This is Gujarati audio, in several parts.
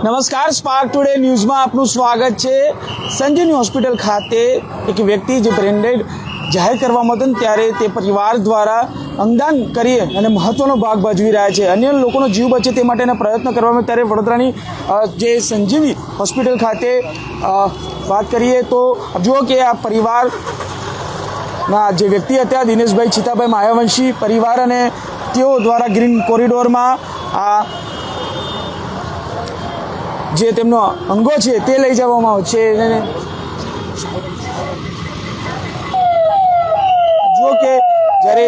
નમસ્કાર, સ્પાર્ક ટુડે ન્યૂઝમાં આપનું સ્વાગત છે। સંજીવની હોસ્પિટલ ખાતે એક વ્યક્તિ જે બ્રેન્ડેડ જાહેર કરવામાં હતું ત્યારે તે પરિવાર દ્વારા અંગદાન કરી અને મહત્વનો ભાગ ભજવી રહ્યા છે। અન્ય લોકોનો જીવ બચે તે માટેના પ્રયત્ન કરવામાં ત્યારે વડોદરાની જે સંજીવની હોસ્પિટલ ખાતે વાત કરીએ તો જુઓ કે આ પરિવારના જે વ્યક્તિ હતા દિનેશભાઈ ચિતાભાઈ માયાવંશી પરિવાર અને તેઓ દ્વારા ગ્રીન કોરિડોરમાં આ જે તેમનો અંગો છે તે લઈ જવામાં આવશે। જુઓ કે જ્યારે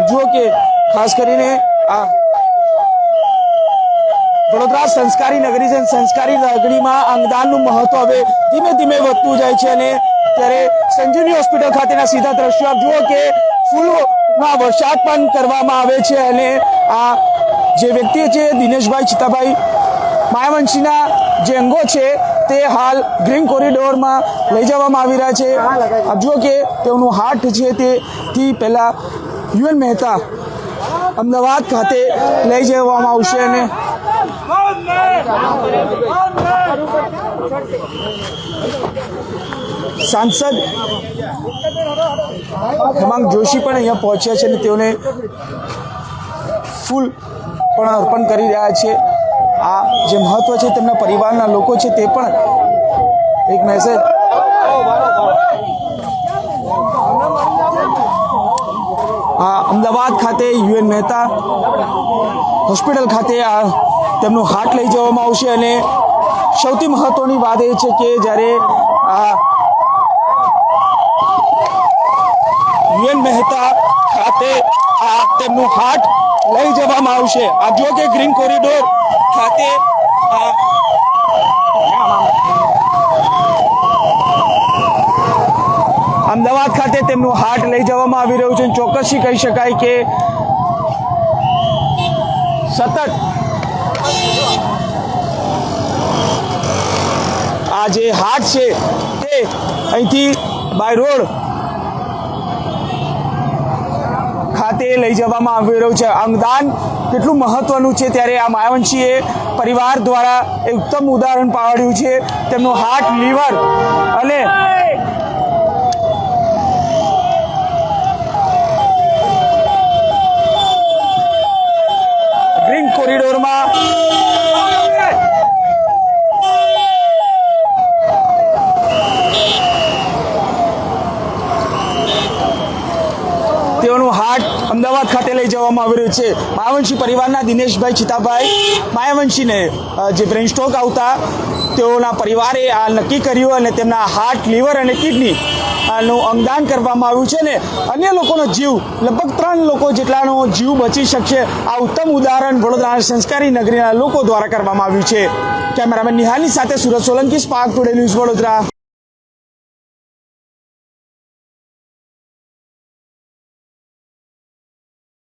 જુઓ કે ખાસ કરીને આ વડોદરા સંસ્કારી નગરી છે। સંસ્કારી નગરીમાં અંગદાનનું મહત્વ હવે ધીમે ધીમે વધતું જાય છે અને ત્યારે સંજીવની હોસ્પિટલ ખાતેના સીધા દ્રશ્યો આપ જુઓ કે ફૂલોના વરસાદ પણ કરવામાં આવે છે અને આ જે વ્યક્તિ છે દિનેશભાઈ ચિતાભાઈ માયાવંશીના જે અંગો છે તે હાલ ગ્રીન કોરિડોરમાં લઈ જવામાં આવી રહ્યા છે। આપ જુઓ કે તેઓનું હાર્ટ છે તેથી પહેલાં યુએન મહેતા અમદાવાદ ખાતે લઈ જવામાં આવશે અને સાંસદ હેમાંગ જોશી પણ અહીંયા પહોંચ્યા છે અને તેઓને ફૂલ પણ અર્પણ કરી રહ્યા છે। આ જે મહત્વ છે તેમના પરિવારના લોકો છે તે પણ એક મેસેજ અમદાવાદ ખાતે યુએન મહેતા હોસ્પિટલ ખાતે તેમનું હાર્ટ લઈ જવામાં આવશે અને સૌથી મહત્વની વાત એ છે કે જ્યારે યુએન મહેતા ખાતે તેમનું હાર્ટ લઈ જવામાં આવશે। આપ જો કે ગ્રીન કોરિડોર ખાતે અમદાવાદ ખાતે તેમનું હાર્ટ લઈ જવામાં આવી રહ્યું છે। ચોક્કસથી કહી શકાય કે સતત આ જે હાર્ટ છે તે અહીંથી બાય રોડ ખાતે લઈ જવામાં આવી રહ્યું છે। અંગદાન કેટલું મહત્વનું છે ત્યારે આ માયાવંશીએ પરિવાર દ્વારા એક ઉત્તમ ઉદાહરણ પાડ્યું છે। તેમનું હાર્ટ, લીવર અને ગ્રીન કોરિડોરમાં તેઓનું હાર્ટ અમદાવાદ ખાતે લઈ જવામાં આવી રહ્યું છે। માયાવંશી પરિવારના દિનેશભાઈ ચિતાભાઈ માયાવંશીને જે બ્રેન સ્ટ્રોક આવતા તેઓના પરિવારે આ નક્કી કર્યું અને તેમના હાર્ટ, લીવર અને કિડની નું અંગદાન કરવામાં આવ્યું છે ને અન્ય લોકોનો જીવ લગભગ 3 લોકો જેટલાનો જીવ બચી શકશે। આ ઉત્તમ ઉદાહરણ વડોદરા સંસ્કારી નગરીના લોકો દ્વારા કરવામાં આવ્યું છે। કેમેરામેન નિહાલની સાથે Surat Solanki, spark today news, Vadodara.